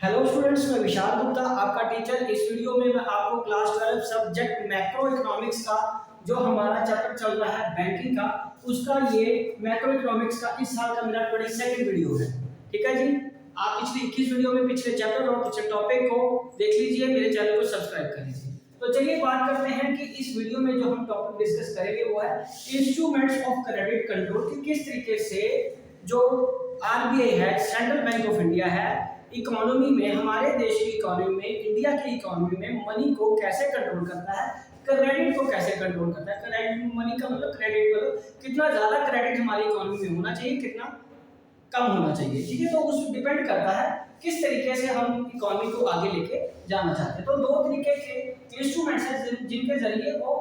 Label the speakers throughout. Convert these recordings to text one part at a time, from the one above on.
Speaker 1: Hello students, मैं विशाल गुप्ता आपका teacher. इस वीडियो में मैं आपको क्लास 12 सब्जेक्ट मैक्रो इकोनॉमिक्स का जो हमारा चैप्टर चल रहा है बैंकिंग का, उसका ये मैक्रो इकोनॉमिक्स का इस साल का मेरा 22nd वीडियो है। ठीक है जी, आप पिछले 21 वीडियो में पिछले चैप्टर और पिछले टॉपिक को देख लीजिए, मेरे चैनल को सब्सक्राइब कर लीजिए। तो चलिए बात करते हैं कि इस वीडियो में जो हम टॉपिक डिस्कस करेंगे वो है इंस्ट्रूमेंट्स ऑफ क्रेडिट कंट्रोल, कि किस तरीके से जो आरबीआई है, सेंट्रल बैंक ऑफ इंडिया है, इकोनॉमी में, हमारे देश की इकोनॉमी में, इंडिया की इकोनॉमी में मनी को कैसे कंट्रोल करता है, क्रेडिट को कैसे कंट्रोल करता है। क्रेडिट मनी का मतलब क्रेडिट मतलब कितना ज्यादा क्रेडिट हमारी इकोनॉमी में होना चाहिए, कितना कम होना चाहिए। ठीक है, तो उस डिपेंड करता है किस तरीके से हम इकोनॉमी को आगे लेके जाना चाहते हैं। तो दो तरीके के इंस्ट्रूमेंट्स हैं जिनके जरिए वो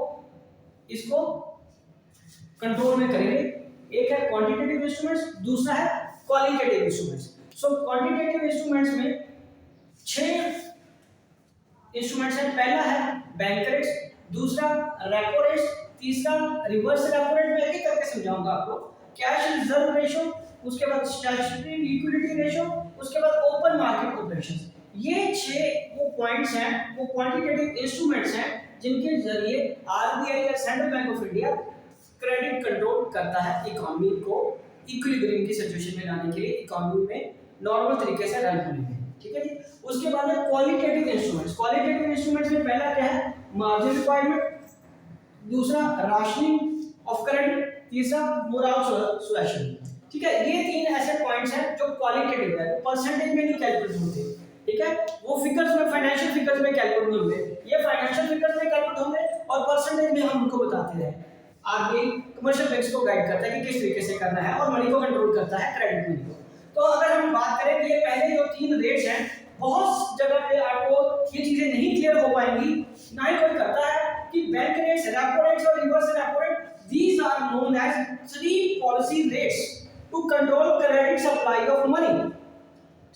Speaker 1: इसको कंट्रोल में करेंगे। एक है क्वांटिटेटिव इंस्ट्रूमेंट्स, दूसरा है क्वालिटेटिव इंस्ट्रूमेंट्स। सो क्वांटिटेटिव इंस्ट्रूमेंट्स में 6 इंस्ट्रूमेंट्स हैं। पहला है बैंक रेट्स, दूसरा रेपो रेट्स, तीसरा रिवर्स रेपो रेट, मैं एक करके समझाऊंगा आपको। कैश रिजर्व रेशियो, उसके बाद स्टैट्यूटरी लिक्विडिटी रेशियो, उसके बाद ओपन मार्केट ऑपरेशंस। ये 6 वो पॉइंट्स हैं, वो क्वांटिटेटिव इंस्ट्रूमेंट्स हैं जिनके जरिए आरबीआई या central bank of India credit control करता है इकोनॉमी को इक्विलिब्रियम की सिचुएशन में लाने के लिए, इकोनॉमी में नॉर्मल तरीके से रन होने में। ठीक है जी, उसके बाद है क्वालिटेटिव इंस्ट्रूमेंट्स। क्वालिटेटिव इंस्ट्रूमेंट्स में पहला क्या है, मार्जिन रिक्वायरमेंट, दूसरा राशनिंग ऑफ क्रेडिट, तीसरा मोरल सुएशन। ठीक है, ये 3 ऐसे पॉइंट्स हैं जो क्वालिटेटिव है, परसेंटेज में नहीं कैलकुलेट होते। ठीक है, वो फिगर्स में, फाइनेंशियल फिगर्स में कैलकुलेट नहीं होंगे, ये फाइनेंशियल फिगर्स में कैलकुलेट होंगे और परसेंटेज में हम उनको बताते हैं। आरबीआई कमर्शियल बैंक्स को गाइड करता है कि किस तरीके से करना है और मनी को कंट्रोल करता है, क्रेडिट मनी को। तो अगर हम बात करें कि ये पहले जो 3 रेट्स हैं, बहुत जगह पे आपको ये चीजें नहीं क्लियर हो पाएंगी, ना ही कोई करता है कि बैंक रेट्स, रेपो रेट्स और reverse repo rate, these are known as 3 policy rates to control credit supply of money।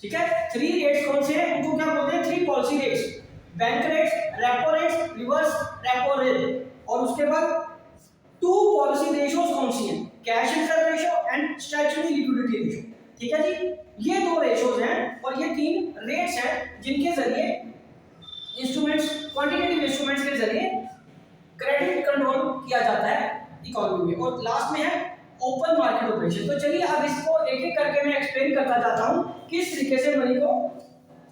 Speaker 1: ठीक है, 3 रेट्स कौन से हैं, उनको क्या बोलते हैं, 3 policy rates, bank rates, repo rates, reverse repo rate. और उसके बाद 2 पॉलिसी रेशियोज कौन सी हैं, cash reserve ratio and statutory liquidity ratio. ठीक है जी, ये 2 रेशियोज हैं और ये 3 रेट्स हैं जिनके जरिए इंस्ट्रूमेंट्स, क्वांटिटेटिव इंस्ट्रूमेंट्स के जरिए क्रेडिट कंट्रोल किया जाता है इकोनॉमी में। और लास्ट में है ओपन मार्केट ऑपरेशन। तो चलिए अब इसको एक एक करके मैं एक्सप्लेन करता जाता हूं किस तरीके से मनी को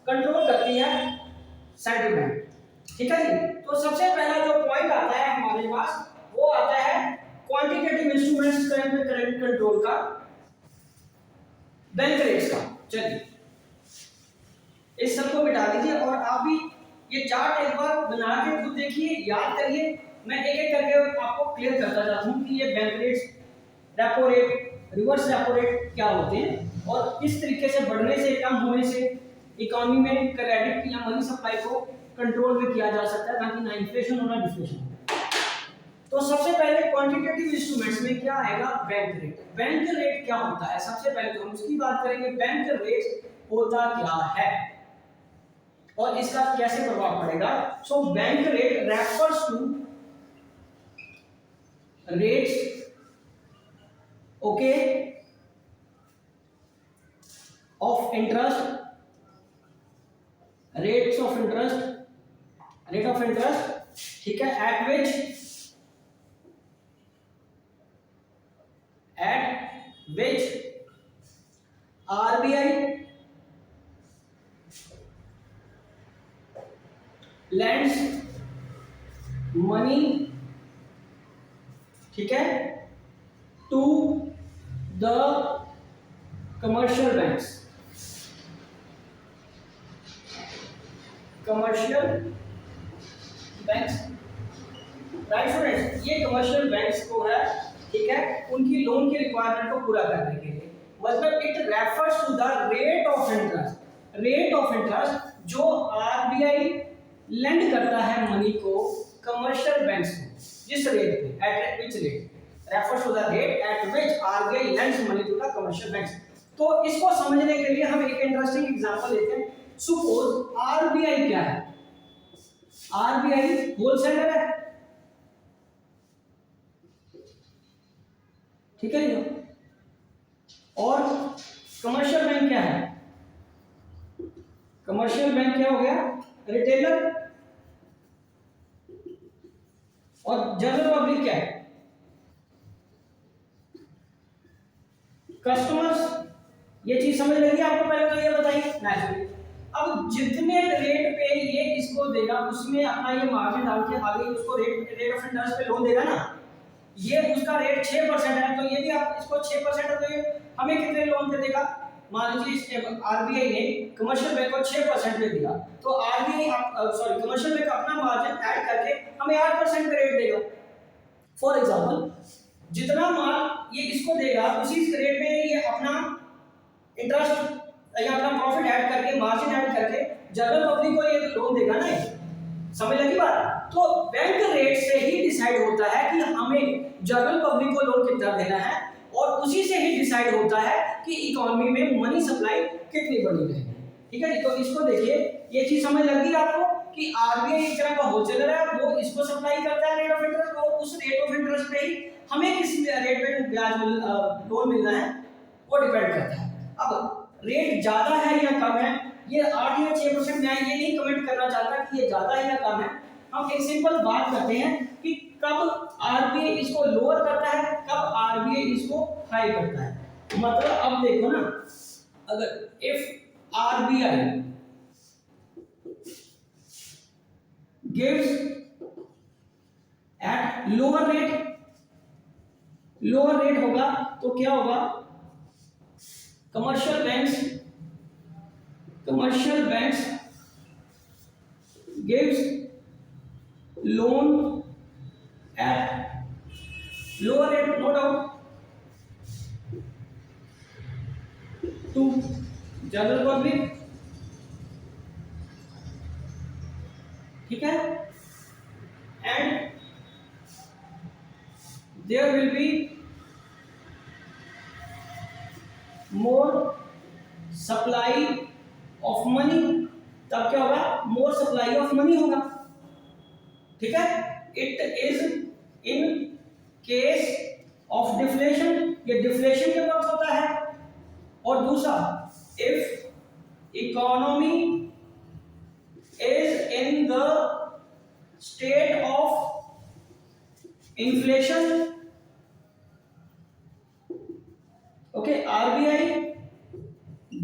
Speaker 1: कंट्रोल करती है सेंट्रल बैंक। ठीक है जी, तो सबसे पहला जो पॉइंट आता है हमारे पास, वो आता है क्वांटिटेटिव इंस्ट्रूमेंट्स क्रेडिट कंट्रोल का, बैंक रेट्स का। चलिए इस सबको मिटा दीजिए और आप भी ये चार्ट एक बार बना के खुद देखिए, याद करिए। मैं एक एक करके आपको क्लियर करता जाता हूं कि ये bank rates, repo rate, reverse repo rate क्या होते हैं और किस तरीके से बढ़ने से, कम होने से इकोनॉमी में क्रेडिट या मनी सप्लाई को कंट्रोल में किया जा सकता है, ताकि ना इन्फ्लेशन हो ना डिफ्लेशन। तो सबसे पहले क्वांटिटेटिव इंस्ट्रूमेंट्स में क्या आएगा, बैंक रेट। बैंक रेट क्या होता है, सबसे पहले तो हम उसकी बात करेंगे। बैंक रेट होता क्या है और इसका कैसे प्रभाव पड़ेगा। So bank rate refers to rates, okay, of interest, rates of interest, rate of interest, ठीक है, at which RBI lends money, ठीक है, to the commercial banks, right students. ये कमर्शियल बैंक्स को है, ठीक है, उनकी लोन की रिक्वायरमेंट को पूरा करने के लिए। मतलब it refers to the rate of interest, rate of interest जो आरबीआई लेंड करता है मनी को कमर्शियल बैंक्स को, जिस रेट पे, at which rate, refers to the rate at which RBI lends money to the commercial banks. तो इसको समझने के लिए हम एक इंटरेस्टिंग एग्जांपल लेते हैं। सपोज आरबीआई क्या है, आरबीआई होलसेलर है, ठीक है, और कमर्शियल बैंक क्या है, कमर्शियल बैंक क्या हो गया, रिटेलर, और जनरल पब्लिक क्या है, कस्टमर्स। ये चीज समझ लगी आपको, पहले तो ये बताइए नेचुरली। अब जितने रेट पे ये इसको देगा उसमें अपना ये मार्जिन डाल के आगे उसको रेट ऑफ इंटरेस्ट पे लोन देगा ना, ये उसका रेट 6% है, तो यदि आप इसको 6% है तो ये हमें कितने लोन पे देगा, मान लीजिए आरबीआई ने कमर्शियल बैंक को 6% पे दिया, तो आरबीआई सॉरी कमर्शियल बैंक अपना मार्जिन ऐड करके हमें 8% पे रेट देगा। फॉर एग्जांपल जितना माल ये इसको देगा उसी रेट में ये अपना इंटरेस्ट या अपना प्रॉफिट ऐड करके मार्जिन ऐड करके जनरल पब्लिक को ये लोन देगा ना, समझ लगी बात। तो बैंक रेट से ही डिसाइड होता है कि हमें जनरल पब्लिक को लोन कितना देना है, और उसी से ही डिसाइड होता है कि इकोनॉमी में मनी सप्लाई कितनी बड़ी रहेगी। ठीक है जी, तो इसको देखिए, ये चीज समझ लगी आपको कि आरबीआई एक तरह का होलसेलर है, वो इसको सप्लाई करता है रेट ऑफ इंटरेस्ट, और उस रेट ऑफ इंटरेस्ट पे ही हमें किस रेट पे ब्याज लोन मिलना है वो डिपेंड करता है। अब रेट ज्यादा है या कम है, ये 8 या 6% मैं ये नहीं कमेंट करना चाहता कि ये ज्यादा है या कम है, हम एक सिंपल बात करते हैं कि कब आरबीआई इसको लोअर करता है, कब आरबीआई इसको हाई करता है। मतलब अब देखो ना, अगर if RBI gives at lower rate होगा तो क्या होगा, commercial banks gives loan at lower rate, no doubt, to general public. ठीक है, and there will be more supply of money, तब क्या होगा, मोर सप्लाई ऑफ मनी होगा। ठीक है, it is in case of deflation, ये डिफ्लेशन के वक्त होता है। और दूसरा, if economy is in the state of inflation, okay, RBI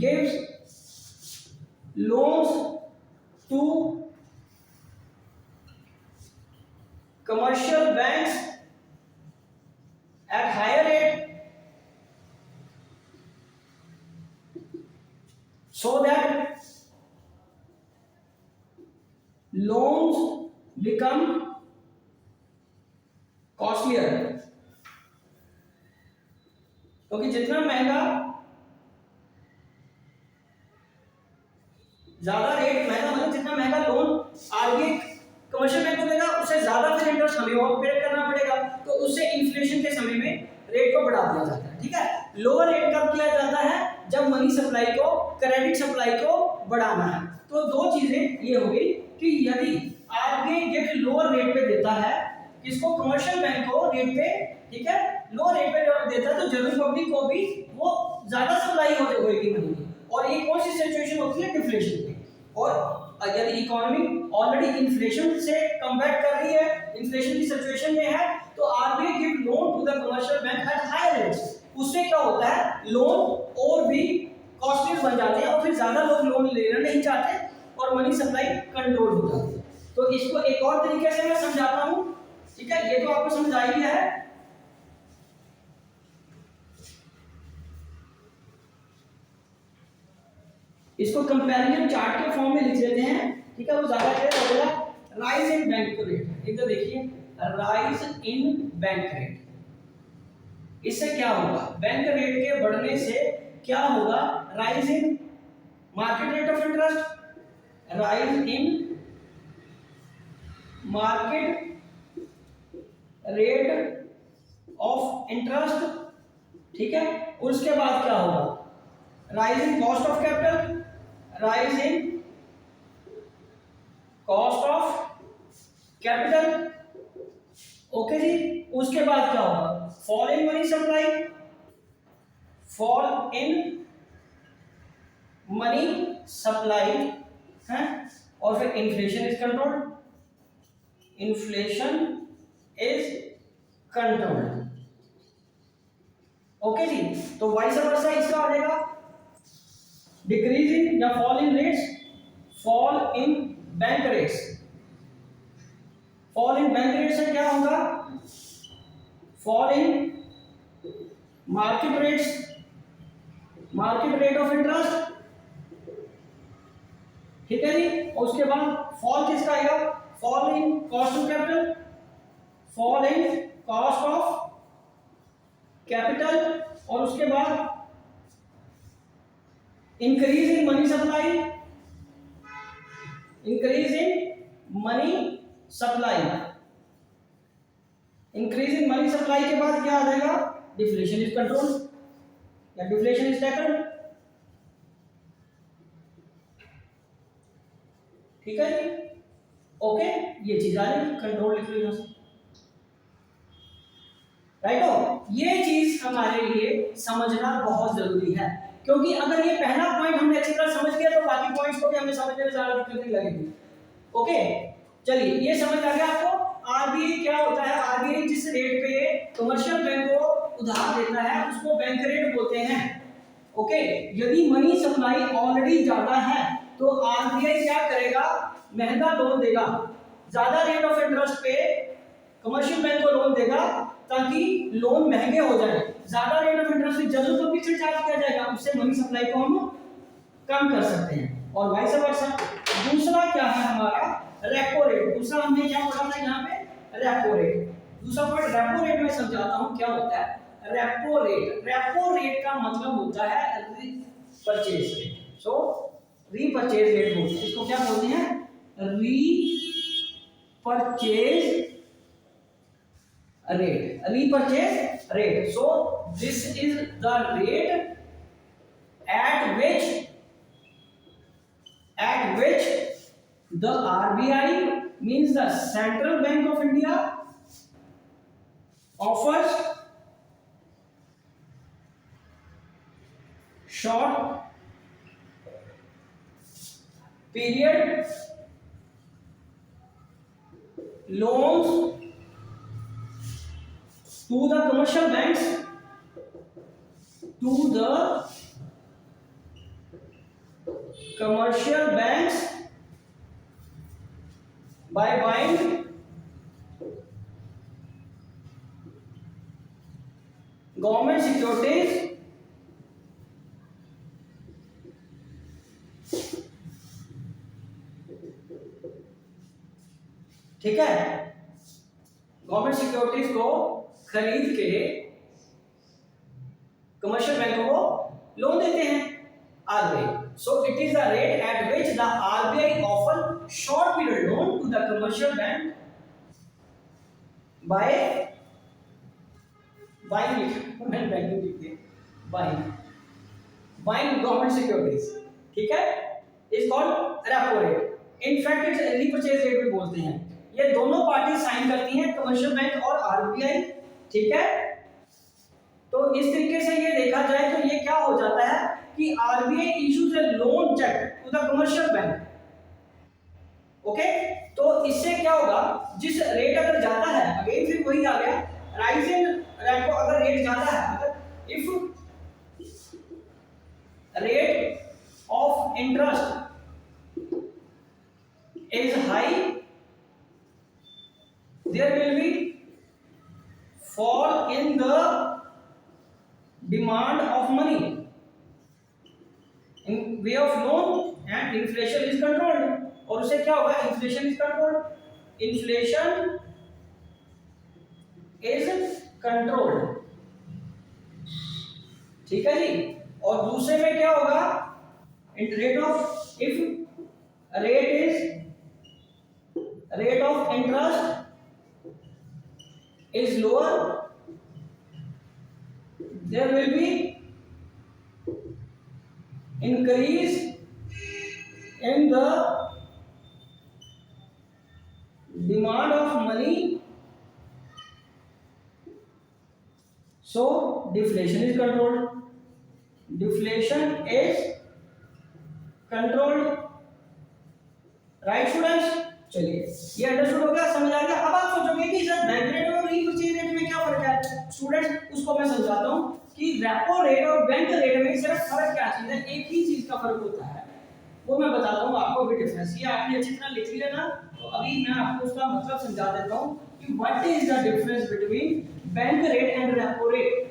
Speaker 1: gives loans to commercial banks at higher rate so that loans become costlier, क्योंकि जितना महंगा, ज्यादा रेट महंगा, मतलब जितना महंगा लोन आरबीआई कमर्शियल बैंक को देगा उससे ज्यादा फिर इंटरेस्ट हमें और पे करना पड़ेगा, तो उससे इन्फ्लेशन के समय में रेट को बढ़ा दिया जाता है। ठीक है, लोअर रेट कब किया जाता है, जब मनी सप्लाई को, क्रेडिट सप्लाई को बढ़ाना है। तो दो चीजें ये हो गई कि यदि आरबीआई गिफ्ट लोअर रेट पे देता है किसको, कमर्शियल बैंक को रेट पे, ठीक है, लो रेट पे देता है, तो जनरल पब्लिक को भी वो ज्यादा सप्लाई होगी मनी की, और ये कौन सी सिचुएशन होती है, डिफ्लेशन की। और यदि इकोनॉमी ऑलरेडी इन्फ्लेशन से कम्बैट कर रही है, इन्फ्लेशन की सिचुएशन में है, तो RBI give loan to the commercial bank at high rates, उससे क्या होता है, लोन और भी कॉस्टली बन जाते हैं और फिर ज्यादा लोग लोन लेना नहीं चाहते और मनी सप्लाई कंट्रोल हो जाती है। तो इसको एक और तरीके से मैं समझाता हूं। ठीक है, ये तो आपको समझ आ ही गया है। इसको कंपैरिजन चार्ट के फॉर्म में लिख लेते हैं। ठीक है, वो ज्यादा क्लियर हो गया। राइज इन बैंक रेट, इधर देखिए, राइज इन बैंक रेट, इससे क्या होगा, बैंक रेट के बढ़ने से क्या होगा, rise in market rate of interest, rise in market rate of interest. ठीक है, उसके बाद क्या होगा, rise in cost of capital, rise in cost of capital. Okay जी, उसके बाद क्या होगा, fall in money supply, fall in money supply, है, और फिर inflation is controlled, inflation is controlled. Okay जी, तो वाइस वर्सा इसका आ जाएगा डिक्रीज इन या fall in rates, fall in bank rates. Fall in bank rate से क्या होगा, fall in market rates, market rate of interest, ठीक है जी। और उसके बाद फॉल किसका आएगा, fall in cost of capital, fall in cost of capital, और उसके बाद increase in money supply, increase in money supply, increase in money supply के बाद क्या आ जाएगा, डिफ्लेशन इज कंट्रोल या डिफ्लेशन इज टैकल्ड, ठीक है जी। ओके, ये चीज आ जाएगी, कंट्रोल लिख लो यहां से, राइट हो। ये चीज हमारे लिए समझना बहुत जरूरी है, क्योंकि अगर ये पहला पॉइंट हमने अच्छी तरह समझ लिया तो बाकी पॉइंट्स को भी हमें समझने में ज्यादा दिक्कत नहीं लगेगी। ओके, चलिए ये समझ आ गया आपको। आरबीआई क्या होता है, आरबीआई जिस रेट पे कमर्शियल बैंक को उधार देता है उसको बैंक रेट बोलते हैं। ओके, यदि मनी सप्लाई ऑलरेडी ज्यादा है तो आरबीआई क्या करेगा, महंगा लोन देगा, ज्यादा रेट ऑफ इंटरेस्ट पे कमर्शियल बैंक को लोन देगा ताकि लोन महंगे हो जाए, ज्यादा रेट ऑफ इंटरेस्ट की जरूरत तो फिक्स्ड चार्ज किया जाएगा, उससे मनी सप्लाई को हम कम कर सकते हैं। और वाइस वर्सा दूसरा क्या है हमारा, रेपो रेट। दूसरा हमने क्या पढ़ा था यहाँ पे, रेपो रेट। दूसरा पॉइंट रेपो रेट में समझाता हूँ क्या होता है। रेपो रेट, रेपो रेट का मतलब होता है रीपरचेज रेट। सो रीपरचेज रेट बोलते हैं इसको, क्या बोलते हैं, repurchase rate, repurchase rate. So this is the rate at which the RBI, means the Central Bank of India, offers short period loans to the commercial banks, to the commercial banks by buying government securities ठीक है, government securities को खरीद के commercial बैंकों को loan देते हैं RBI. So it is the rate at which the RBI offer short period loan to the commercial bank by buying government securities, ठीक है, is called repo rate. In fact it's repurchase rate भी बोलते हैं। ये दोनों party sign करती हैं, commercial bank और आरबीआई, ठीक है। तो इस तरीके से ये देखा जाए तो ये क्या हो जाता है कि RBI issues a loan cheque to the commercial bank. Okay, तो इससे क्या होगा, जिस रेट अगर ज्यादा है, अगेन फिर वही आ गया, राइज इन रेपो, अगर रेट ज्यादा है, अगर if rate of interest is high, there will be fall in the demand of money in way of loan and inflation is controlled। और उससे क्या होगा, inflation is controlled, inflation is controlled, ठीक है जी। और दूसरे में क्या होगा, rate of, if rate of interest is lower, there will be increase in the demand of money, so deflation is controlled, deflation is controlled, right students? चलिए ये अंडरस्टूड हो गया, समझ आ गया। अब आप सोचोगे कि सर बैंक रेट और रीपर्चेज रेट में क्या फर्क है? स्टूडेंट्स उसको मैं समझाता हूं कि रेपो रेट और बैंक रेट में सिर्फ फर्क क्या चीज है, एक ही चीज का फर्क होता है, वो मैं बताता हूं आपको भी डिफरेंस। ये आपने अच्छी तरह लिख लिया ना, तो अभी मैं आपको उसका मतलब समझा देता हूं कि what is the difference between bank rate and repo rate.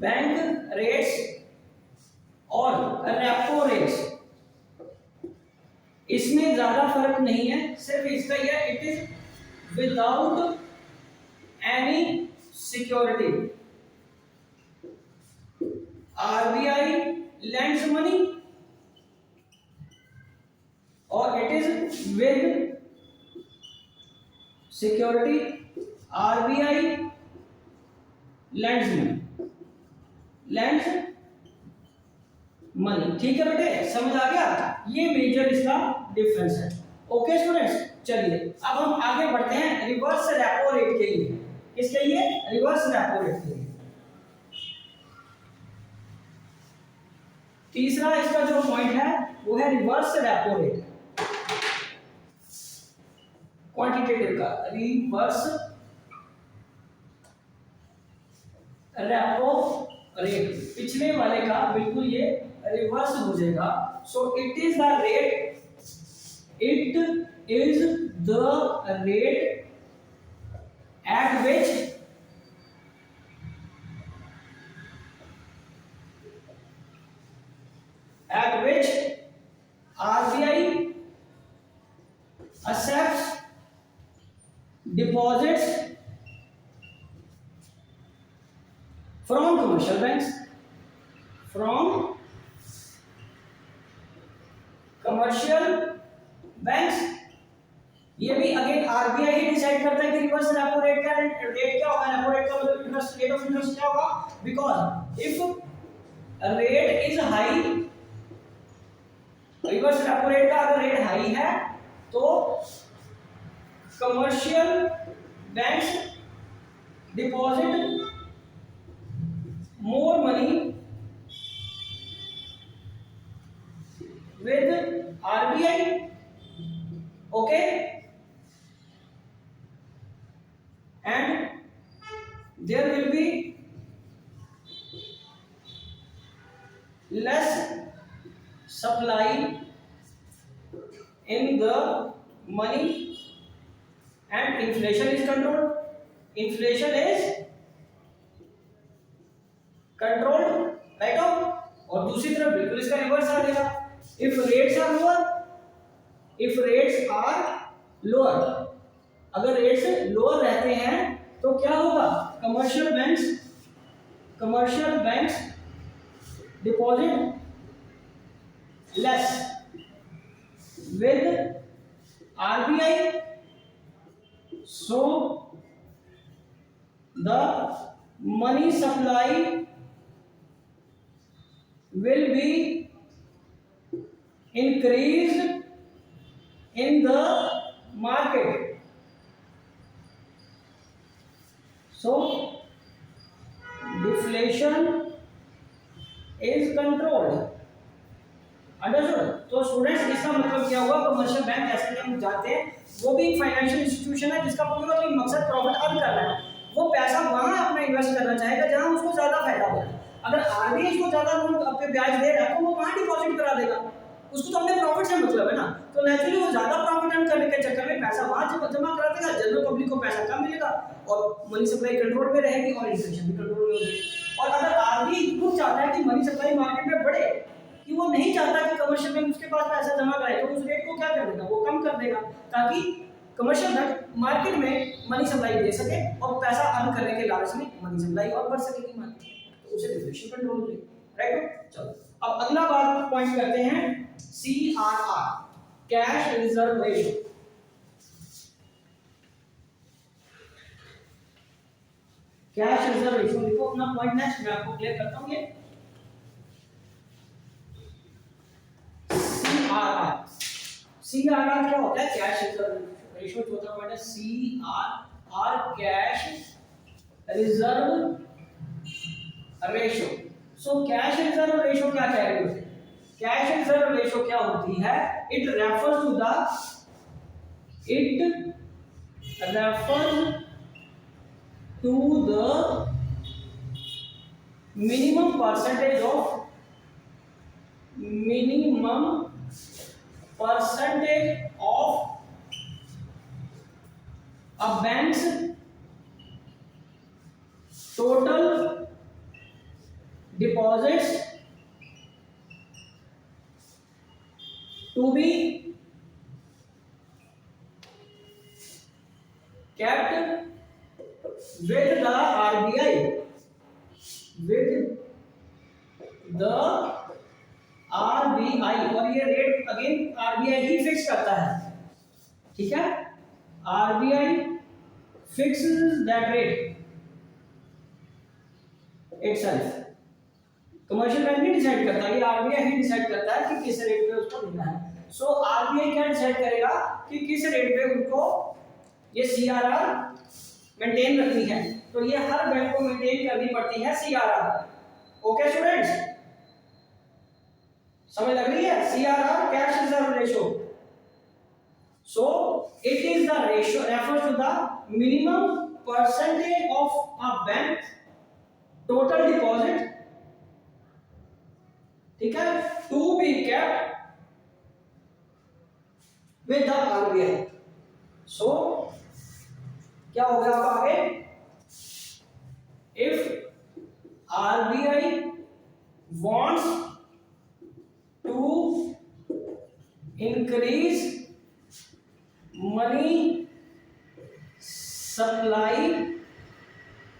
Speaker 1: Bank rates और रेपो रेट्स, इसमें ज्यादा फर्क नहीं है, सिर्फ इसका ही है, it is without any security. RBI lends money और it is with security. RBI lends money, lends money, ठीक है बेटे, समझ आ गया? ये मेजर इसका डिफरेंस है। ओके स्टूडेंट्स, चलिए अब हम आगे बढ़ते हैं रिवर्स रेपो रेट के लिए। किसके लिए? रिवर्स रेपो रेट के लिए। तीसरा इसका जो पॉइंट है वो है रिवर्स रेपो रेट, क्वांटिटेटिव का रिवर्स रेपो रेट, पिछले वाले का बिल्कुल ये रिवर्स हो जाएगा। सो it is the rate, it is the rate at which RBI accepts deposits from commercial banks, from commercial banks। ये भी अगेन आरबीआई ही डिसाइड करता है कि रिवर्स रेपो रेट का रेट क्या होगा। रेपो रेट का मतलब इंटरेस्ट रेट ऑफ इंटरेस्ट क्या होगा, because if rate is high, reverse repo rate का अगर रेट हाई है तो commercial banks deposit more money with RBI. Okay, and there will be less supply in the money and inflation is controlled, inflation is controlled, right? और दूसरी तरफ बिल्कुल इसका reverse आ जाएगा, if rates are lower, if rates are lower, अगर rates lower रहते हैं तो क्या होगा, commercial banks deposit less with RBI, so the money supply will be increased in the market, so deflation is controlled। Understood? तो students इसका मतलब क्या हुआ, कमर्शियल बैंक जैसे कि हम जानते हैं वो भी एक फाइनेंशियल इंस्टीट्यूशन है जिसका पूरा मकसद प्रॉफिट अर्न करना है। वो पैसा वहां अपना इन्वेस्ट करना चाहेगा जहां उसको ज्यादा फायदा हो रहा है। अगर आरबीआई इसको ज्यादा लोन पे ब्याज दे रहा है तो वो वहां डिपॉजिट करा देगा, उसको तो अपने प्रॉफिट से मतलब है ना, तो नेचुरली वो ज्यादा प्रॉफिट अर्न करने के चक्कर में पैसा वहां जमा करा देगा, जनरल पब्लिक को पैसा कम मिलेगा और मनी सप्लाई कंट्रोल में रहेगी और इन्फ्लेशन भी कंट्रोल में होगी। और अगर आरबीआई खुद चाहता है कि मनी सप्लाई मार्केट में बढ़े, कि वो नहीं चाहता कि कमर्शियल बैंक उसके पास पैसा जमा कराए, तो उस रेट को क्या कर देगा, वो कम कर देगा, ताकि कमर्शियल बैंक मार्केट में मनी सप्लाई दे सके और पैसा अर्न करने के लालच में मनी सप्लाई और बढ़ सकेगी मार्केट में, तो उसे डिफ्लेशन कंट्रोल हो जाएगी। राइट? चलो अब अगला बात पॉइंट करते हैं CRR, cash reserve ratio. Cash reserve ratio देखो अपना पॉइंट नेक्स्ट मैं आपको क्लियर करता हूं। ये CRR क्या होता है, कैश रिजर्व रेशियो, चौथा पॉइंट है CRR, cash reserve ratio. So cash reserve ratio क्या कह रहे हो? कैश रिजर्व रेशो क्या होती है? It refers to the minimum percentage of a bank's total deposits to be kept with the RBI. With the RBI, और ये rate again RBI ही fix करता है, ठीक है? RBI fixes that rate itself. Commercial bank नहीं decide करता, ये RBI ही decide करता है कि किस रेट पे उसको देना है। सो RBI क्या डिसाइड करेगा कि किस रेट पे उनको ये CRR मेंटेन रखनी है। तो ये हर बैंक को मेंटेन करनी पड़ती है CRR। ओके स्टूडेंट्स, समझ लग रही है? CRR cash reserve ratio. So it is the ratio refers to the minimum percentage of a bank total deposit, ठीक है, to be kept with the RBI। सो क्या हो गया आपका आगे? If RBI wants to increase money supply,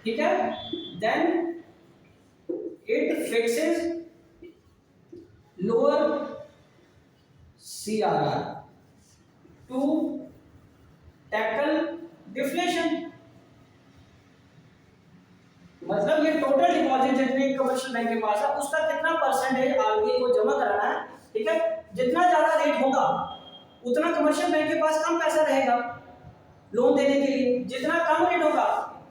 Speaker 1: ठीक है, then it fixes lower CRR to tackle deflation। मतलब ये टोटल डिपॉजिट जितने कमर्शियल बैंक के पास है उसका कितना परसेंटेज आरबीआई को जमा कराना है, ठीक है? जितना ज्यादा रेट होगा उतना कमर्शियल बैंक के पास कम पैसा रहेगा लोन देने के लिए, जितना कम रेट होगा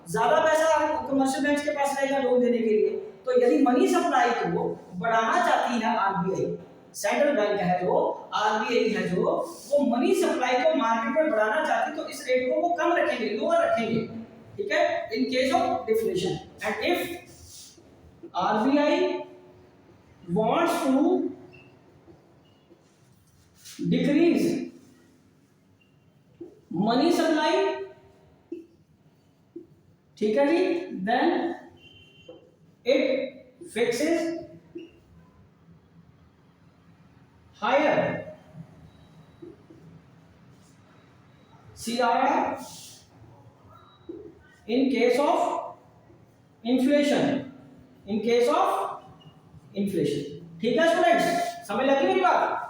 Speaker 1: ज्यादा पैसा कमर्शियल बैंक के पास रहेगा लोन देने के लिए। तो यदि मनी सप्लाई को बढ़ाना चाहती है RBI, सेंट्रल बैंक है जो RBI है जो, वो मनी सप्लाई को मार्केट में बढ़ाना चाहती तो इस रेट को वो कम रखेंगे, लोअर रखेंगे, ठीक है, in case of deflation. And if RBI wants to decrease money supply, ठीक है जी, then it fixes higher CRR in case of inflation, in case of inflation। ठीक है स्टूडेंट्स, समझ लगी मेरी बात?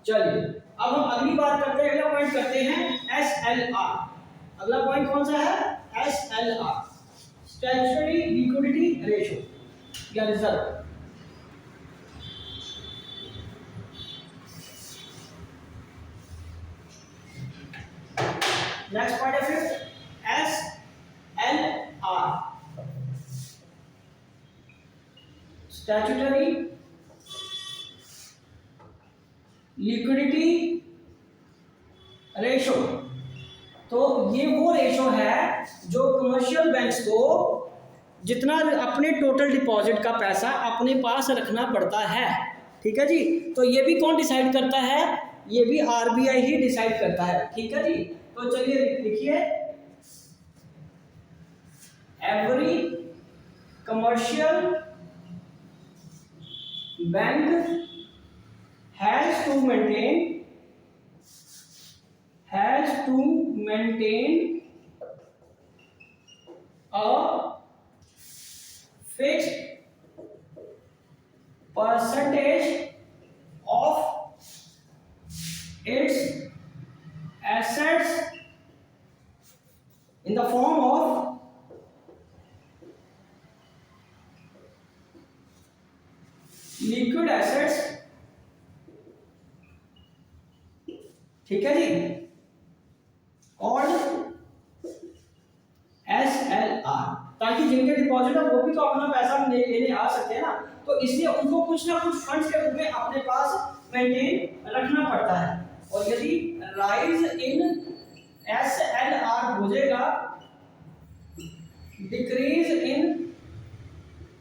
Speaker 1: चलिए अब हम अगली बात करते हैं, अगला पॉइंट करते हैं SLR। अगला पॉइंट कौन सा है? SLR, स्टैट्यूटरी लिक्विडिटी रेशो या रिजर्व। नेक्स्ट पॉइंट है फिर SLR, स्टैट्यूटरी लिक्विडिटी रेशो। तो ये वो रेशो है जो कमर्शियल बैंक्स को जितना अपने टोटल डिपॉजिट का पैसा अपने पास रखना पड़ता है, ठीक है जी। तो ये भी कौन डिसाइड करता है? ये भी RBI ही डिसाइड करता है, ठीक है जी। तो चलिए लिखिए, every commercial bank has to maintain a fixed percentage of its assets in the form of liquid assets, ठीक है जी, और SLR। ताकि जिनके डिपॉजिट है वो भी तो अपना पैसा लेने आ सकते हैं ना, तो इसलिए उनको कुछ ना कुछ फंड्स के रूप में अपने पास मेंटेन रखना पड़ता है। और यदि राइज इन SLR हो जाएगा, decrease in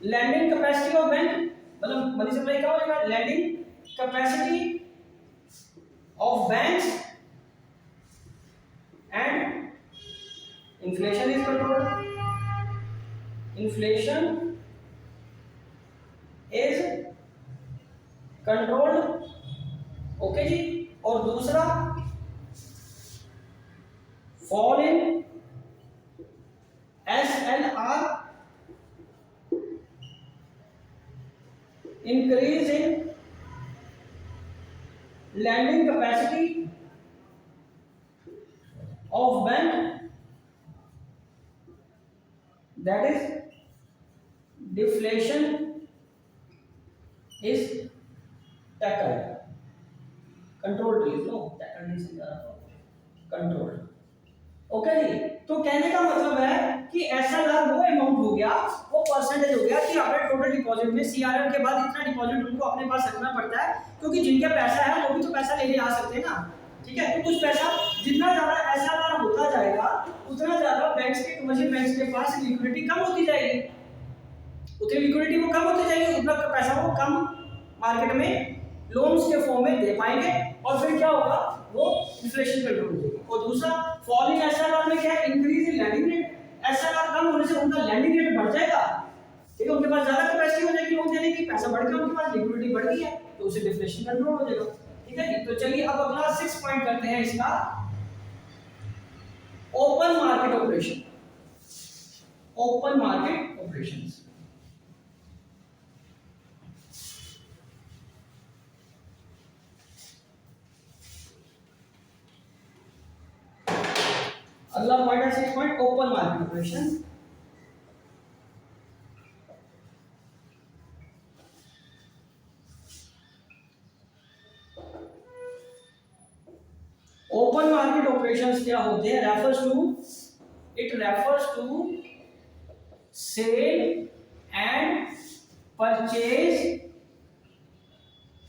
Speaker 1: lending capacity of bank, मतलब मनी सप्लाई क्या हो जाएगा, lending capacity of banks and inflation is controlled, inflation is controlled. Okay जी। और दूसरा fall in SLR, increase in lending capacity of bank, that is deflation is tackled, controlled please, no tackled नहीं समझा रहा, controlled। Okay जी। तो कहने का मतलब है कि SLR वो अमाउंट हो गया, वो परसेंटेज हो गया कि आपने टोटल डिपॉजिट में CRM के बाद इतना डिपॉजिट उनको अपने पास रखना पड़ता है, क्योंकि जिनके पैसा है वो भी तो पैसा लेने आ सकते हैं ना, ठीक है। तो कुछ पैसा जितना ज्यादा SLR होता जाएगा उतना ज्यादा बैंक्स के, कमर्शियल बैंक्स के पास लिक्विडिटी कम होती जाएगी, उतनी लिक्विडिटी वो कम होती जाएगी, उतना पैसा वो कम मार्केट में लोन्स के फॉर्म में दे पाएंगे, और फिर क्या होगा, वो इन्फ्लेशन कंट्रोल हो जाएगी। और दूसरा फॉल इन SLR में क्या है, increase in landing rate, SLR कम होने से उनका लैंडिंग रेट बढ़ जाएगा, ठीक है, उनके पास ज्यादा कैपेसिटी हो जाएगी लोन देने की, पैसा बढ़ गया उनके पास, लिक्विडिटी बढ़ गई है, तो उससे डिफ्लेशन कंट्रोल हो जाएगा, ठीक है जी। तो चलिए अब अगला 6 पॉइंट करते हैं इसका, open market operation, open market operations. अगला पॉइंट है 6 point, open market operation. Open market operations क्या होते हैं, refers to, it refers to sale and purchase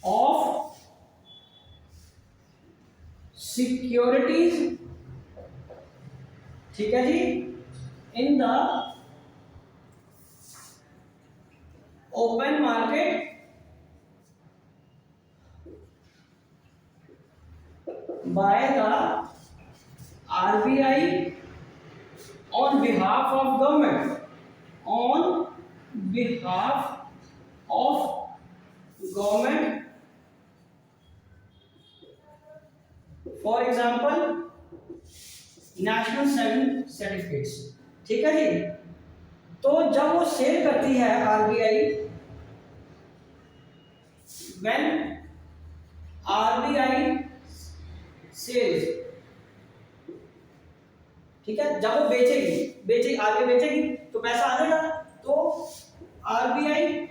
Speaker 1: of securities, ठीक है जी, in the open market by the RBI on behalf of government, on behalf of government, for example national saving certificates, ठीक है जी। तो जब वो सेल करती है RBI, when RBI सेल्स, ठीक है, जब वो बेचेगी आगे बेचेगी तो पैसा आ जाएगा, तो आरबीआई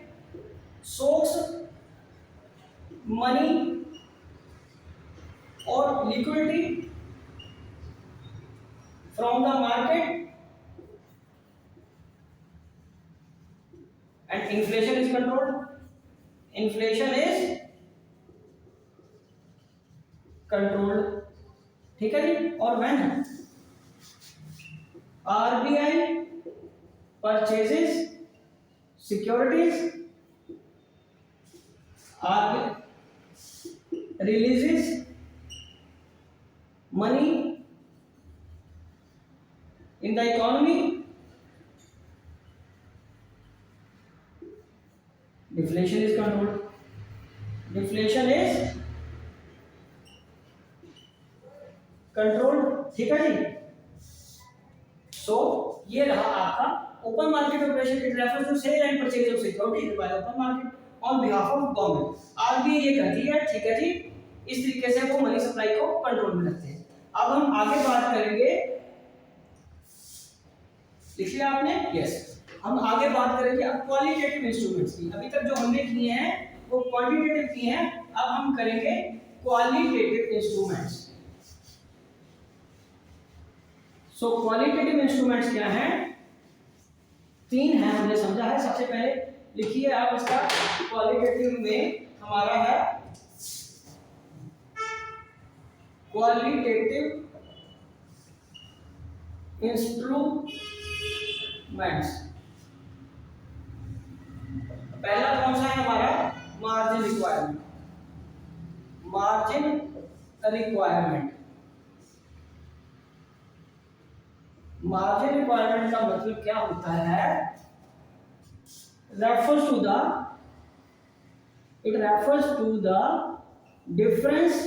Speaker 1: सोक्स मनी और liquidity from the market and inflation is controlled, inflation is controlled, ठीक है जी। और when RBI purchases securities, RBI releases money in the economy, deflation is controlled, deflation is control, ठीक है जी। सो ये रहा आपका open market operation, it refers to sale and purchase of securities by open market on behalf of government. RBI ये करती है, ठीक है जी, इस तरीके से वो मनी सप्लाई को कंट्रोल में रखते हैं। अब हम आगे बात करेंगे, लिख लिया आपने, यस। हम आगे बात करेंगे अब क्वालिटेटिव इंस्ट्रूमेंट्स की। अभी तक जो हमने किए हैं वो क्वांटिटेटिव किए हैं, अब हम करेंगे क्वालिटेटिव इंस्ट्रूमेंट्स। सो क्वालिटेटिव इंस्ट्रूमेंट्स क्या हैं? तीन है, हमने समझा है। सबसे पहले लिखिए आप इसका क्वालिटेटिव में हमारा है क्वालिटेटिव इंस्ट्रूमेंट्स। पहला कौन सा है हमारा? Margin requirement. Margin requirement, margin requirement का मतलब क्या होता है? refers to the it refers to the difference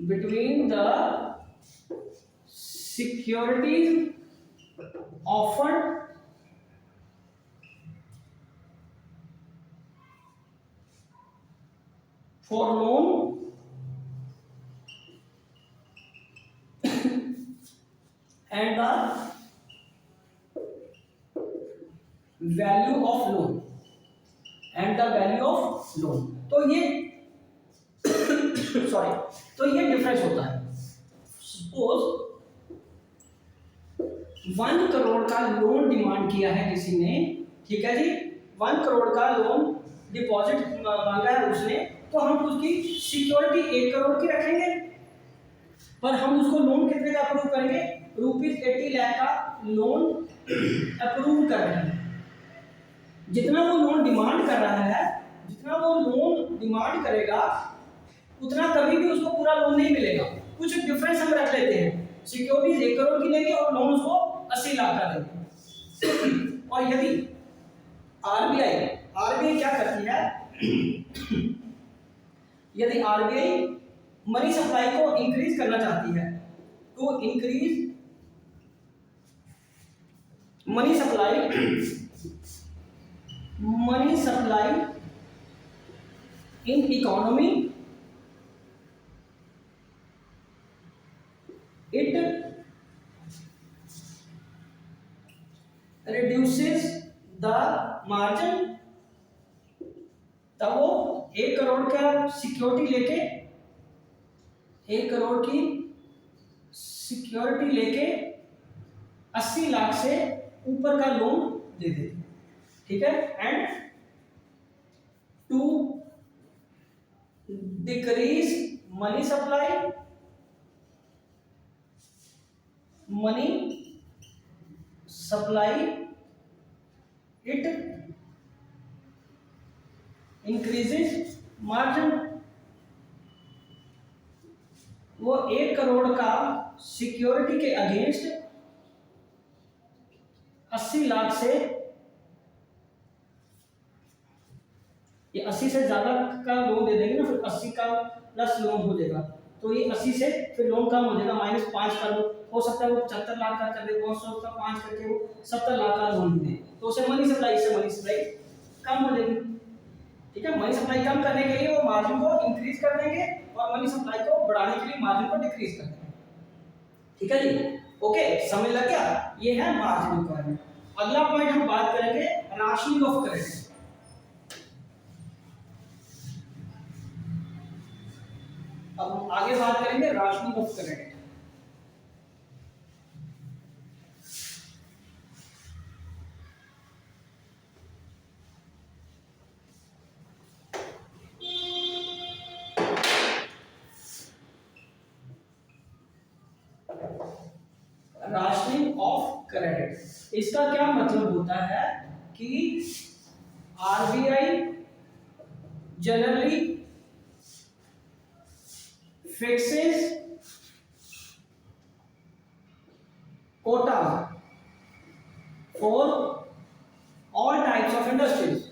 Speaker 1: between the securities offered for loan and the value of loan तो ये सॉरी, तो ये डिफरेंस होता है। सपोज 1 करोड़ का लोन डिमांड किया है किसी ने, ठीक है जी, 1 करोड़ का लोन डिपॉजिट मांगा है उसने, तो हम उसकी सिक्योरिटी 1 करोड़ की रखेंगे, पर हम उसको लोन कितने का अप्रूव करेंगे? ₹80 लाख का लोन अप्रूव कर रहे हैं। जितना वो लोन डिमांड कर रहा है, जितना वो लोन डिमांड करेगा, उतना कभी भी उसको पूरा लोन नहीं मिलेगा। कुछ डिफरेंस हम रख लेते हैं, सिक्योरिटीज 1 करोड़ की लेंगे और लोन उसको 80 लाख का देंगे। और यदि आरबीआई क्या करती है? यदि आरबीआई मनी सप्लाई को इंक्रीज करना चाहती है, तो increase money supply in economy, it reduces the margin। तब वो 1 करोड़ का सिक्योरिटी लेके 1 करोड़ की सिक्योरिटी लेके 80 लाख से ऊपर का लोन दे देते, ठीक है। And to decrease money supply it increases margin। वो 1 करोड़ का सिक्योरिटी के अगेंस्ट 80 लाख से, ये 80 से ज्यादा का लोन दे देंगे ना, फिर 80 का प्लस लोन हो जाएगा, तो ये 80 से फिर लोन कम हो जाएगा, -5 का लोन हो सकता है, वो 75 लाख का कर दे, वो 100 का 5 करके वो 70 लाख का लोन दे, तो उसे मनी सप्लाई कम हो जाएगी, ठीक है। मनी सप्लाई कम करने के लिए वो मार्जिन को इंक्रीज कर देंगे और मनी सप्लाई को बढ़ाने के लिए मार्जिन को डिक्रीज कर देंगे, ठीक है जी। ओके, समझ लग गया? ये है मार्जिन रिक्वायरमेंट। अगला पॉइंट हम बात करेंगे राशनिंग ऑफ क्रेडिट। अब हम आगे बात करेंगे rationing of credit. Rationing of credit, इसका क्या मतलब होता है कि RBI generally fixes quota for all types of industries।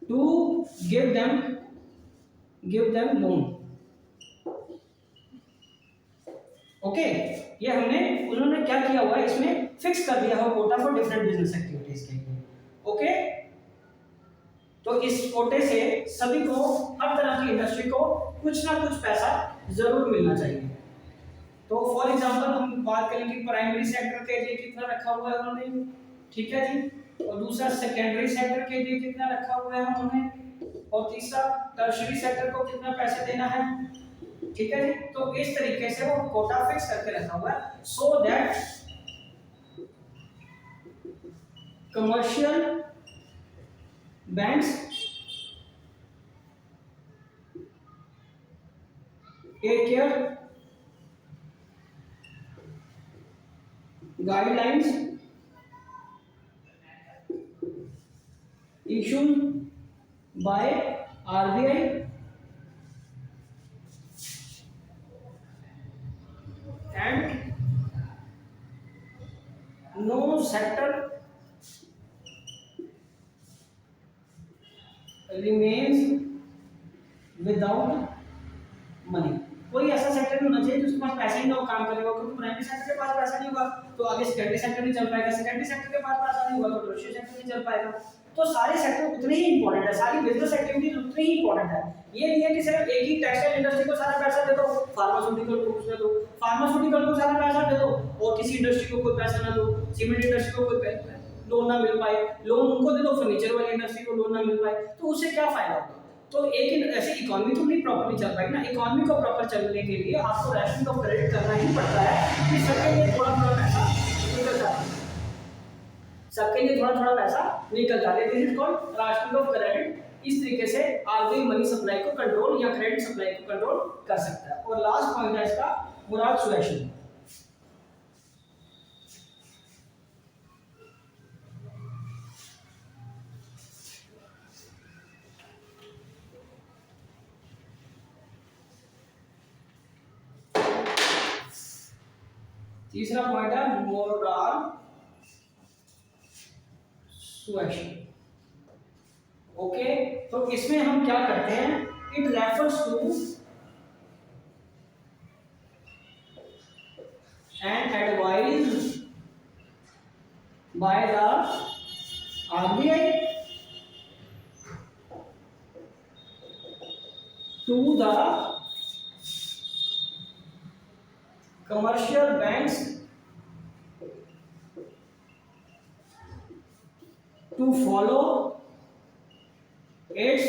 Speaker 1: to give them loan। Okay, ये उन्होंने क्या किया हुआ है, इसमें फिक्स कर दिया है Kota for different business activities के लिए। ओके, तो इस कोटे से सभी को, हर तरह की इंडस्ट्री को कुछ ना कुछ पैसा जरूर मिलना चाहिए। तो फॉर एग्जांपल हम बात करेंगे प्राइमरी सेक्टर के लिए कितना रखा हुआ है उन्होंने, ठीक है जी। और दूसरा सेकेंडरी सेक्टर के लिए कितना रखा हुआ है हमने, और तीसरा टर्शियरी सेक्टर को कितना पैसे देना है, ठीक है जी। तो इस तरीके से वो कोटा फिक्स करके रखा हुआ है, so that commercial banks take care guidelines issued by RBI and no sector remains without money। कोई ऐसा सेक्टर नहीं होना चाहिए जिसके पास पैसा ही ना हो काम करेगा, क्योंकि प्राइमरी सेक्टर के पास पैसा नहीं होगा तो आगे सेकेंडरी सेक्टर नहीं चल पाएगा, सेकेंडरी सेक्टर के पास पैसा नहीं होगा तो टर्शियरी सेक्टर नहीं चल पाएगा। तो सारे सेक्टर उतने ही इंपॉर्टेंट है, सारी बिजनेस एक्टिविटीज उतनी ही इंपॉर्टेंट है। ये नहीं है कि सिर्फ एक ही टेक्सटाइल इंडस्ट्री को सारा पैसा दे दो, फार्मास्यूटिकल को उसमें दो, फार्मास्यूटिकल को सारा पैसा दे दो और किसी इंडस्ट्री को कोई पैसा ना दो, सीमेंट इंडस्ट्री को कोई लोन ना मिल पाए, लोन उनको दे दो फर्नीचर वाली इंडस्ट्री को लोन ना मिल पाए, तो उससे क्या फायदा होगा। तो एक ऐसे इकोनॉमी तो नहीं प्रॉपर्ली चल पाएगी ना। इकोनॉमी को प्रॉपर चलने के लिए आपको रैशनिंग ऑफ क्रेडिट करना ही पड़ता है कि सबके लिए थोड़ा थोड़ा पैसा निकलता है, सबके लिए थोड़ा थोड़ा पैसा निकलता है। This is called rationing of credit. इस तरीके से आरबीआई मनी सप्लाई को कंट्रोल या क्रेडिट सप्लाई को कंट्रोल कर सकता है। और लास्ट पॉइंट है इसका मुराद सुएशन। तीसरा पॉइंट है मोरल सुएशन। ओके, तो इसमें हम क्या करते हैं, it refers to an advise by the RBI to the commercial banks to follow its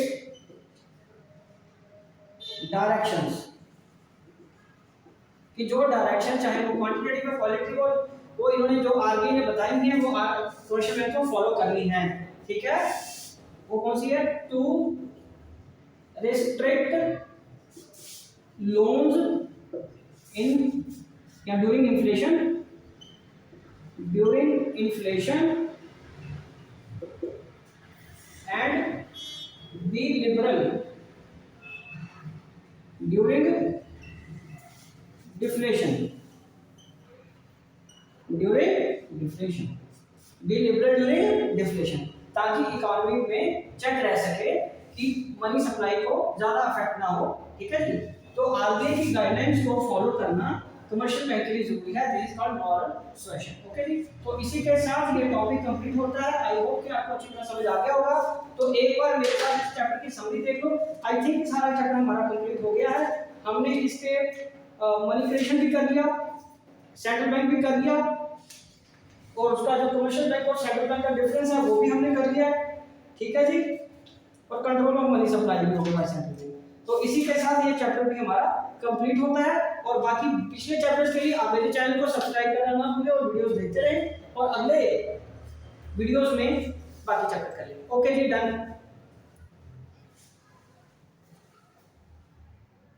Speaker 1: directions, कि जो डायरेक्शन चाहे वो क्वांटिटेटिव या क्वालिटेटिव वो इन्होंने जो आरबीआई ने बताई है वो कमर्शियल बैंक को फॉलो करनी है। ठीक है, वो कौन सी है, टू रिस्ट्रिक्ट लोन्स इन या during inflation and B liberal during deflation, B liberal during deflation, ताकि इकोनॉमी में चेक रह सके कि मनी सप्लाई को ज्यादा अफेक्ट ना हो। ठीक है जी, तो आरबीआई की गाइडलाइंस को फॉलो करना कमर्शियल बैंक के लिए जरूरी है। This is called moral suasion. Okay जी, तो इसी के साथ ये टॉपिक कंप्लीट होता है। आई होप कि आपको अच्छी तरह समझ आ गया होगा। तो एक बार मेरे साथ इस चैप्टर की समरी देख लो। आई थिंक सारा चैप्टर हमारा कंप्लीट हो गया है। हमने इसके मनी क्रिएशन भी कर लिया, सेंट्रल बैंक भी कर लिया, और उसका जो कमर्शियल बैंक और सेंट्रल बैंक का डिफरेंस है वो भी हमने कर लिया। ठीक है जी, और कंट्रोल ऑफ मनी सप्लाई भी हो गया सेंट्रल बैंक। तो इसी के साथ ये चैप्टर भी हमारा कंप्लीट होता है। और बाकी पिछले चैप्टर्स के लिए आप मेरे चैनल को सब्सक्राइब करना ना भूलें और वीडियोस देखते रहें, और अगले वीडियोस में बाकी चैप्टर कर लें। ओके जी, डन।